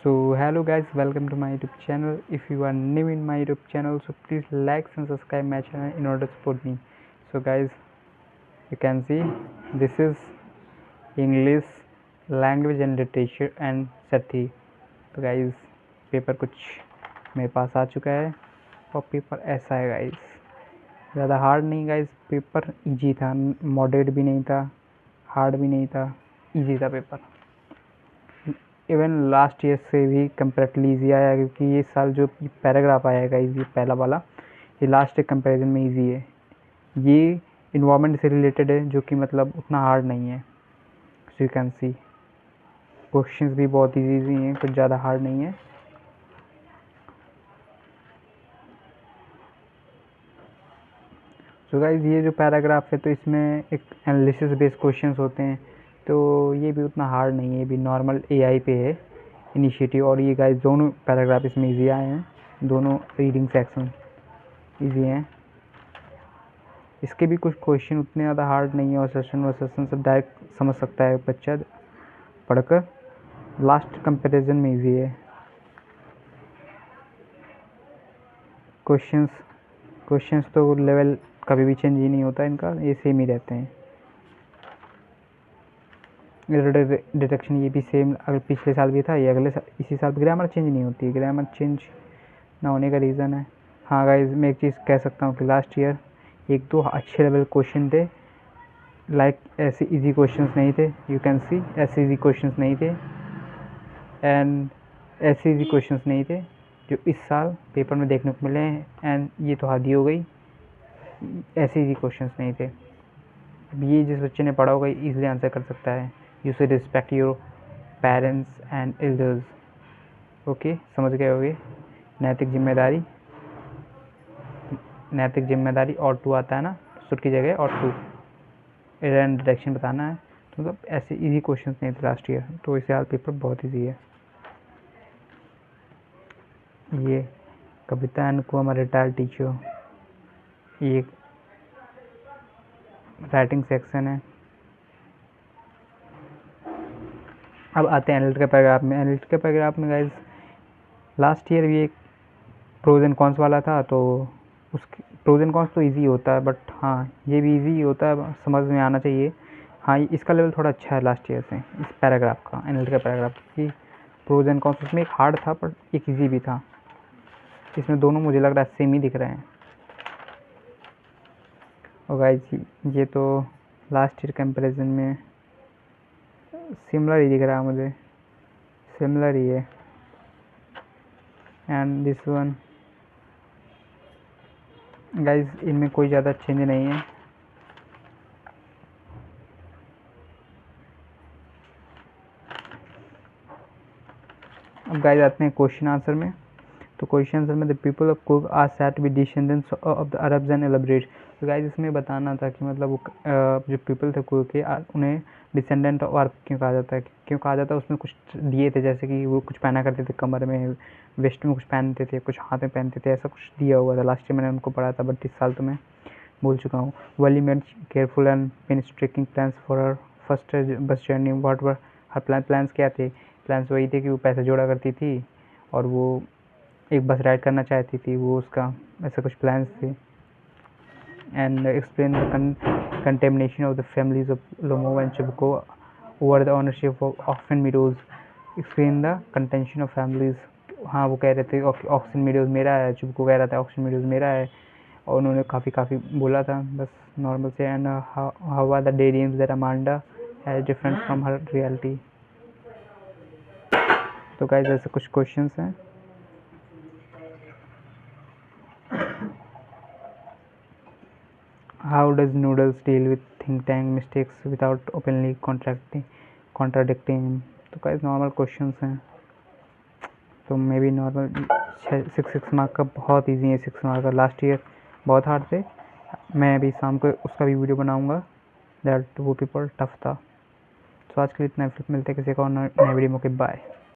So hello guys, welcome to my YouTube channel. If you are new in my YouTube channel, so please like and subscribe my channel in order to support me. So guys, you can see this is English language and literature and Sathi. तो guys paper कुछ मेरे पास आ चुका है और paper ऐसा है guys, ज़्यादा hard नहीं गाइज, पेपर इजी था, मॉडरेट भी नहीं था, हार्ड भी नहीं था, इजी था पेपर। इवन लास्ट ईयर से भी कंपेरेटिवली ईजी आया, क्योंकि ये साल जो पैराग्राफ आया है गाइज, ये पहला वाला, ये लास्ट के कंपैरिजन में ईजी है। ये इन्वायरमेंट से रिलेटेड है, जो कि मतलब उतना हार्ड नहीं है। So you can see questions भी बहुत इजी हैं, कुछ ज़्यादा हार्ड नहीं है। सो गाइज ये जो पैराग्राफ है, तो इसमें एक एनालिसिस बेस्ड क्वेश्चंस होते हैं, तो ये भी उतना हार्ड नहीं है, ये भी नॉर्मल एआई पे है इनिशिएटिव। और ये गाइज दोनों पैराग्राफ इसमें इजी आए हैं, दोनों रीडिंग सेक्शन इजी हैं। इसके भी कुछ क्वेश्चन उतने ज़्यादा हार्ड नहीं है, और सेशन सब डायरेक्ट समझ सकता है बच्चा पढ़कर। लास्ट कंपैरिजन में इजी है। क्वेश्चंस तो लेवल कभी भी चेंज ही नहीं होता इनका, ये सेम ही रहते हैं। एरर डिटेक्शन ये भी सेम, अगर पिछले साल भी था, ये अगले साल, इसी साल ग्रामर चेंज नहीं होती है। ग्रामर चेंज ना होने का रीज़न है, हाँ गाइज मैं एक चीज़ कह सकता हूँ कि लास्ट ईयर एक दो अच्छे लेवल क्वेश्चन थे, लाइक ऐसे इजी क्वेश्चंस नहीं थे, यू कैन सी ऐसे इजी क्वेश्चंस नहीं थे, एंड ऐसे इजी क्वेश्चंस नहीं थे जो इस साल पेपर में देखने को मिले हैं। एंड ये तो हद ही हो गई, ऐसे इजी क्वेश्चंस नहीं थे। अब ये जिस बच्चे ने पढ़ा होगा इजीली आंसर कर सकता है। You should respect your parents and elders. Okay, समझ गए होगे। नैतिक जिम्मेदारी और टू आता है ना, शुड की जगह और टू, एरर एंड डिटेक्शन बताना है। तो मतलब ऐसे इजी क्वेश्चंस नहीं थे लास्ट ईयर, तो इस साल पेपर बहुत इजी है। ये कविता अनुपमा रिटायर्ड टीचर, ये राइटिंग सेक्शन है। अब आते हैं एनालिटिकल पैराग्राफ में। एनालिटिकल पैराग्राफ में गाइज लास्ट ईयर भी एक प्रोज एंड कॉन्स वाला था, तो उसके प्रोज एंड कॉन्स तो इजी होता है, बट हाँ ये भी इजी होता है, समझ में आना चाहिए। हाँ इसका लेवल थोड़ा अच्छा है लास्ट ईयर से, इस पैराग्राफ का, एनालिटिकल पैराग्राफ की प्रोज एंड कॉन्स, उसमें एक हार्ड था पर एक इजी भी था। इसमें दोनों मुझे लग रहा है सेम ही दिख रहे हैं। और गाइज ये तो लास्ट ईयर कंपैरिजन में सिमिलर ही दिख रहा है मुझे, सिमिलर ही है। एंड दिस वन गाइज इनमें कोई ज़्यादा चेंज नहीं है। अब गाइज आते हैं क्वेश्चन आंसर में। तो क्वेश्चन आंसर में the people of Coorg are said to be descendants of the Arabs and Albert. तो गाइज इसमें बताना था कि मतलब वो जो पीपल थे कुर्ग के, उन्हें डिसेंडेंट ऑफ अरब क्यों कहा जाता है, क्यों कहा जाता है। उसमें कुछ दिए थे, जैसे कि वो कुछ पहना करते थे कमर में, वेस्ट में कुछ पहनते थे, कुछ हाथ में पहनते थे, ऐसा कुछ दिया हुआ था। लास्ट ईयर मैंने उनको पढ़ा था, बट इस साल तो मैं भूल चुका हूँ। Valli made careful and painstaking plans for her first bus journey. What were her plans क्या थे? प्लान्स वही थे कि वो पैसे जोड़ा करती थी और वो एक बस राइड करना चाहती थी, वो उसका ऐसे कुछ प्लान्स थे। And explain the contamination of the families of Lomo and Chubko over the ownership of oxen meadows. Explain the contention of families. हाँ वो कह रहे थे ऑक्सन मीडोज मेरा है, चुबको कह रहा था ऑक्सन मीडोज मेरा है, और उन्होंने काफ़ी बोला था बस नॉर्मल से। And how are the day dreams that Amanda has different from her reality. तो गाइस ऐसे कुछ क्वेश्चंस हैं। How does Noodles deal with think tank mistakes without openly contradicting him? तो गाइस नॉर्मल क्वेश्चंस हैं, तो may be normal 6 mark का बहुत easy है। 6 मार्क का लास्ट ईयर बहुत हार्ड थे। मैं अभी शाम को उसका भी वीडियो बनाऊंगा, दैट वो पेपर टफ था। तो आज के लिए इतना, फिर मिलते हैं किसी और नए वीडियो में। बाय।